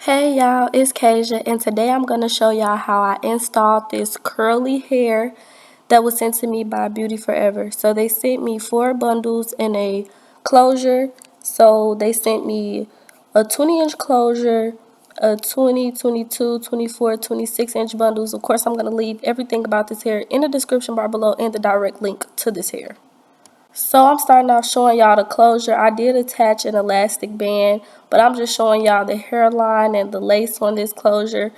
Hey y'all, it's Kasia, and today I'm going to show y'all how I installed this curly hair that was sent to me by Beauty Forever. So they sent me 4 bundles in a closure. So they sent me a 20-inch closure, a 20, 22, 24, 26-inch bundles. Of course, I'm going to leave everything about this hair in the description bar below and the direct link to this hair. So I'm starting off showing y'all the closure. I did attach an elastic band, but I'm just showing y'all the hairline and the lace on this closure.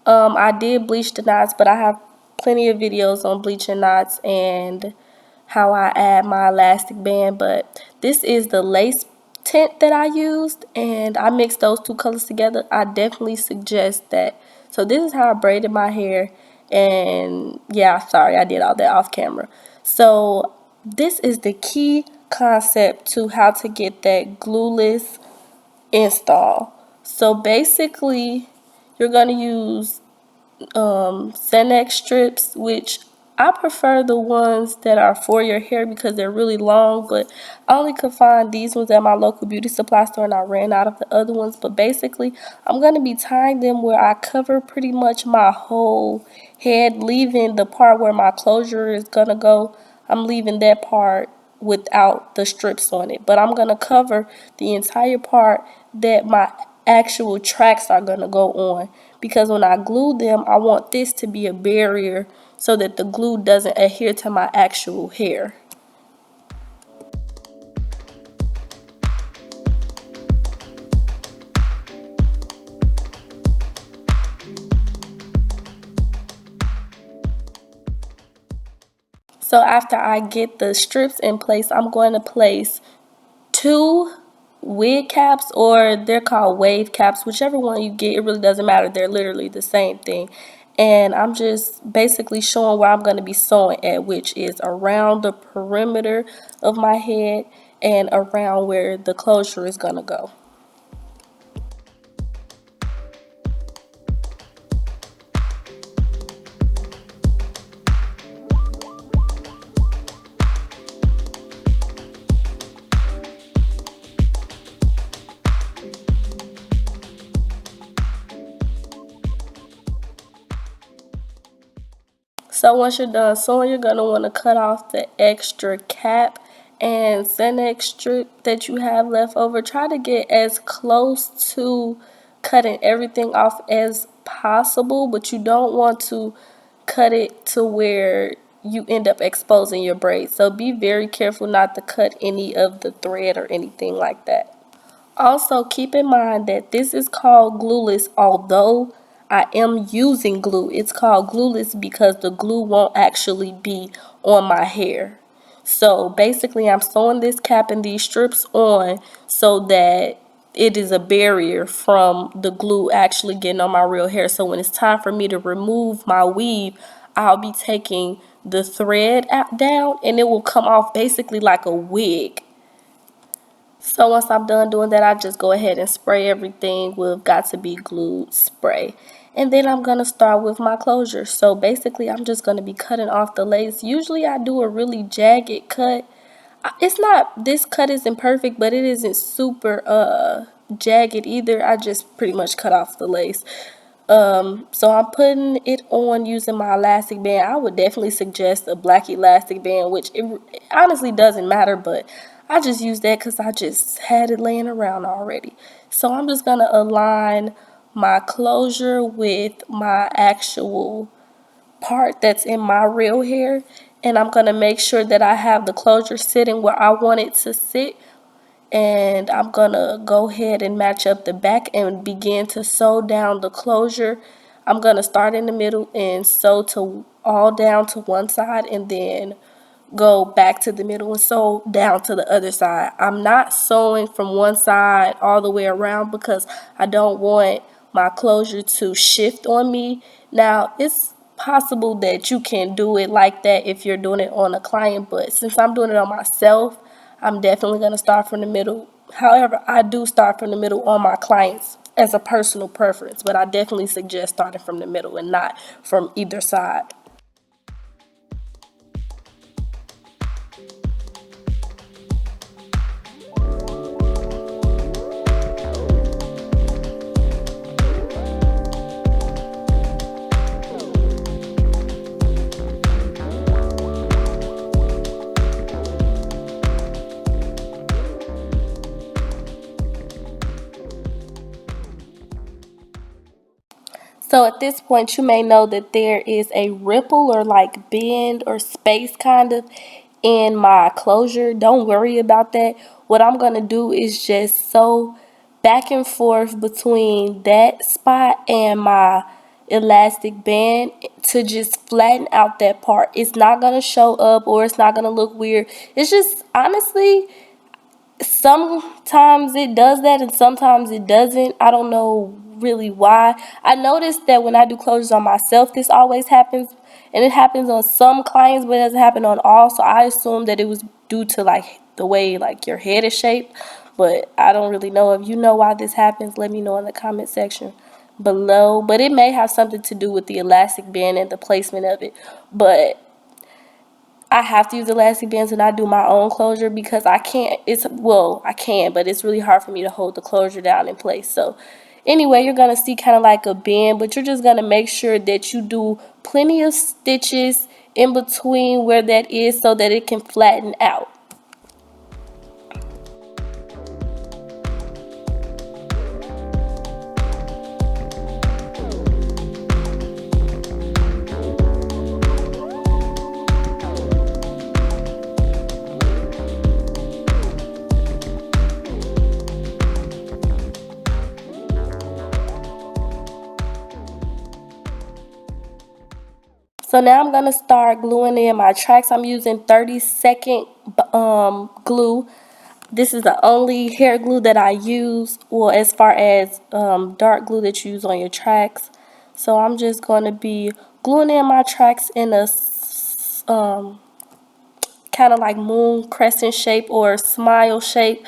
I did bleach the knots, but I have plenty of videos on bleaching knots and how I add my elastic band. But this is the lace tint that I used, and I mixed those two colors together. I definitely suggest that. So this is how I braided my hair, and yeah, sorry, I did all that off camera. So this is the key concept to how to get that glueless install. So basically, you're going to use Senex strips, which I prefer the ones that are for your hair because they're really long, but I only could find these ones at my local beauty supply store and I ran out of the other ones. But basically, I'm going to be tying them where I cover pretty much my whole head, leaving the part where my closure is going to go. I'm leaving that part without the strips on it, but I'm going to cover the entire part that my actual tracks are going to go on, because when I glue them, I want this to be a barrier so that the glue doesn't adhere to my actual hair. So after I get the strips in place, I'm going to place 2 wig caps, or they're called wave caps, whichever one you get, it really doesn't matter, they're literally the same thing. And I'm just basically showing where I'm going to be sewing at, which is around the perimeter of my head and around where the closure is going to go. So once you're done sewing, you're going to want to cut off the extra cap and Senex strip that you have left over. Try to get as close to cutting everything off as possible, but you don't want to cut it to where you end up exposing your braids. So be very careful not to cut any of the thread or anything like that. Also, keep in mind that this is called glueless, although I am using glue. It's called glueless because the glue won't actually be on my hair. So basically, I'm sewing this cap and these strips on so that it is a barrier from the glue actually getting on my real hair. So when it's time for me to remove my weave, I'll be taking the thread down and it will come off basically like a wig. So once I'm done doing that, I just go ahead and spray everything with Got To Be Glued spray. And then I'm going to start with my closure. So basically, I'm just going to be cutting off the lace. Usually I do a really jagged cut. It's not, this cut isn't perfect, but it isn't super jagged either. I just pretty much cut off the lace. So I'm putting it on using my elastic band. I would definitely suggest a black elastic band, which it honestly doesn't matter, but I just use that because I just had it laying around already. So I'm just going to align my closure with my actual part that's in my real hair, and I'm going to make sure that I have the closure sitting where I want it to sit, and I'm gonna go ahead and match up the back and begin to sew down the closure. I'm gonna start in the middle and sew to all down to one side and then go back to the middle and sew down to the other side. I'm not sewing from one side all the way around because I don't want my closure to shift on me. Now, it's possible that you can do it like that if you're doing it on a client, but since I'm doing it on myself, I'm definitely going to start from the middle. However, I do start from the middle on my clients as a personal preference, but I definitely suggest starting from the middle and not from either side. So at this point, you may know that there is a ripple or like bend or space kind of in my closure. Don't worry about that. What I'm going to do is just sew back and forth between that spot and my elastic band to just flatten out that part. It's not going to show up or it's not going to look weird. It's just honestly, sometimes it does that and sometimes it doesn't. I don't know really why. I noticed that when I do closures on myself, this always happens, and it happens on some clients, but it doesn't happen on all. So I assumed that it was due to like the way like your head is shaped, but I don't really know. If you know why this happens, let me know in the comment section below. But it may have something to do with the elastic band and the placement of it. But I have to use elastic bands when I do my own closure because I can't, I can, but it's really hard for me to hold the closure down in place. So anyway, you're going to see kind of like a bend, but you're just going to make sure that you do plenty of stitches in between where that is so that it can flatten out. So now I'm going to start gluing in my tracks. I'm using 30-second glue. This is the only hair glue that I use, well, as far as dark glue that you use on your tracks. So I'm just going to be gluing in my tracks in a kind of like moon crescent shape or smile shape.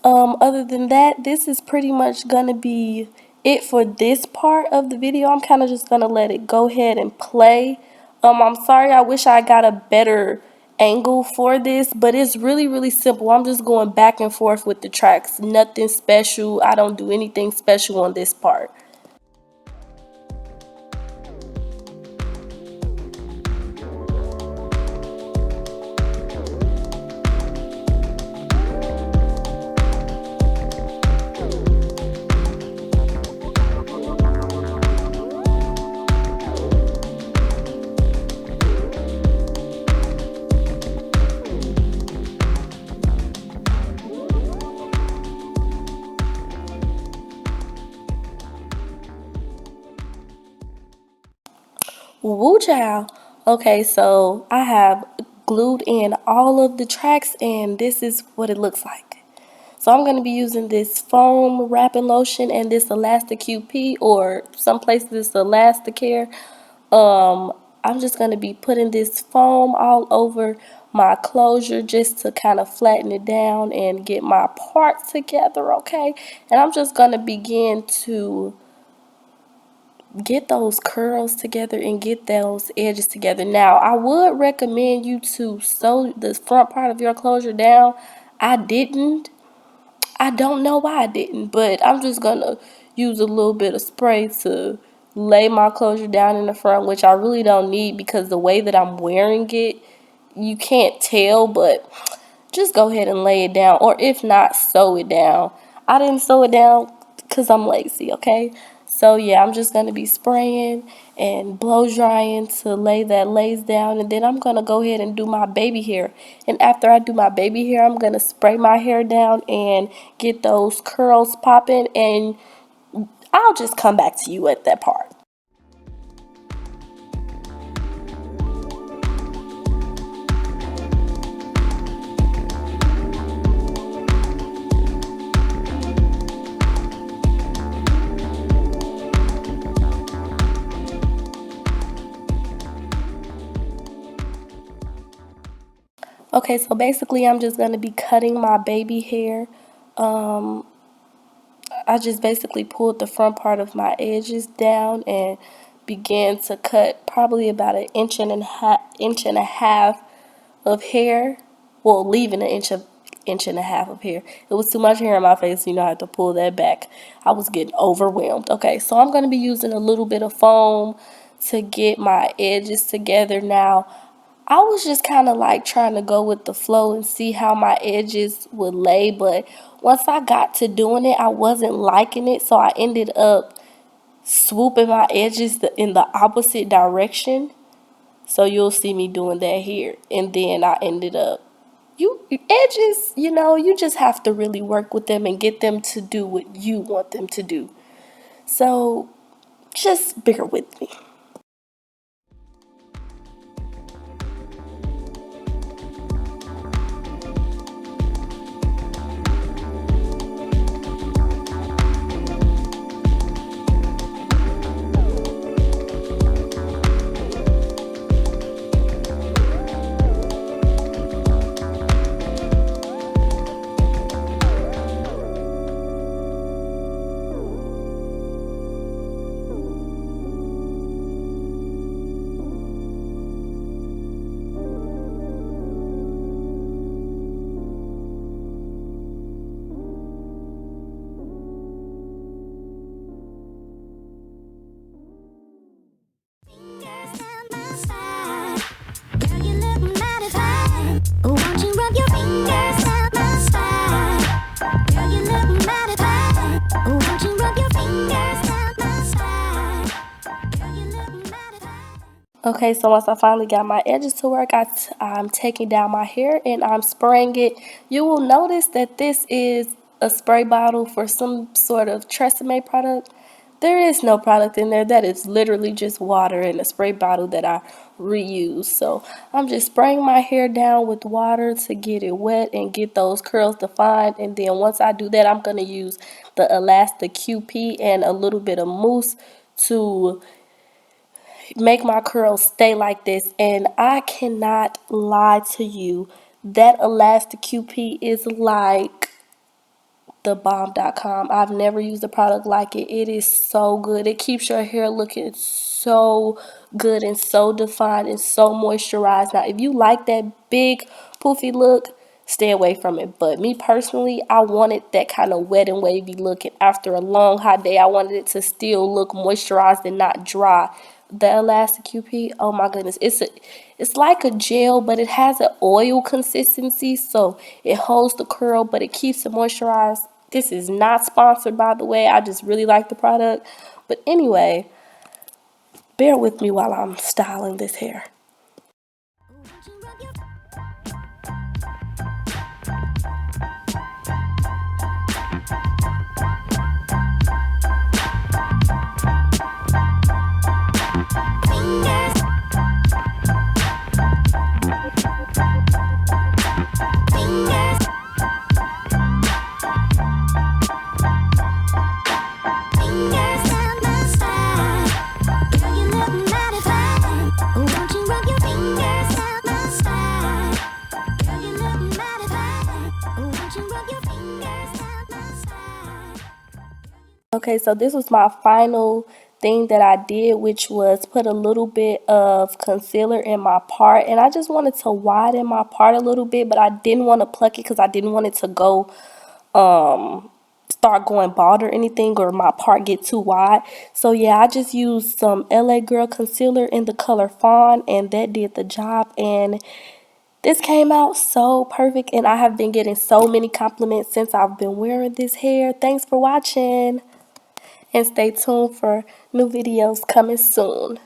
Other than that, this is pretty much gonna be it for this part of the video. I'm kind of just gonna let it go ahead and play. I'm sorry, I wish I got a better angle for this, but it's really simple. I'm just going back and forth with the tracks. Nothing special. I don't do anything special on this part. Woo child. Okay, so I have glued in all of the tracks and this is what it looks like. So I'm going to be using this foam wrapping lotion and this Elastic QP, or some places it's Elasticare. I'm just going to be putting this foam all over my closure just to kind of flatten it down and get my parts together, okay? And I'm just going to begin to get those curls together and get those edges together. Now, I would recommend you to sew the front part of your closure down. I didn't. I don't know why I didn't, but I'm just gonna use a little bit of spray to lay my closure down in the front, which I really don't need because the way that I'm wearing it, you can't tell, but just go ahead and lay it down, or if not, sew it down. I didn't sew it down because I'm lazy, okay? So yeah, I'm just gonna be spraying and blow drying to lay that lace down, and then I'm gonna go ahead and do my baby hair. And after I do my baby hair, I'm gonna spray my hair down and get those curls popping, and I'll just come back to you at that part. Okay, so basically I'm just going to be cutting my baby hair. Um, I just basically pulled the front part of my edges down and began to cut probably about an inch and a half of hair. Well, leaving an inch and a half of hair. It was too much hair in my face, you know, I had to pull that back. I was getting overwhelmed. Okay, so I'm going to be using a little bit of foam to get my edges together. Now, I was just kind of like trying to go with the flow and see how my edges would lay, but once I got to doing it, I wasn't liking it, so I ended up swooping my edges in the opposite direction. So you'll see me doing that here. And then I ended up, edges, you just have to really work with them and get them to do what you want them to do. So just bear with me. Okay, so once I finally got my edges to work, I'm taking down my hair and I'm spraying it. You will notice that this is a spray bottle for some sort of Tresemme product. There is no product in there. That is literally just water in a spray bottle that I reuse. So I'm just spraying my hair down with water to get it wet and get those curls defined. And then once I do that, I'm going to use the Elastic QP and a little bit of mousse to make my curls stay like this. And I cannot lie to you, that Elastic QP is like the bomb.com. I've never used a product like it. It is so good. It keeps your hair looking so good and so defined and so moisturized. Now, if you like that big poofy look, stay away from it. But me personally, I wanted that kind of wet and wavy look. And after a long hot day, I wanted it to still look moisturized and not dry. The Elastic QP, oh my goodness, it's like a gel, but it has an oil consistency, so it holds the curl, but it keeps it moisturized. This is not sponsored, by the way. I just really like the product. But anyway, bear with me while I'm styling this hair. Okay, so this was my final thing that I did, which was put a little bit of concealer in my part. And I just wanted to widen my part a little bit, but I didn't want to pluck it because I didn't want it to go, start going bald or anything, or my part get too wide. So yeah, I just used some LA Girl concealer in the color Fawn, and that did the job. And this came out so perfect, and I have been getting so many compliments since I've been wearing this hair. Thanks for watching, and stay tuned for new videos coming soon.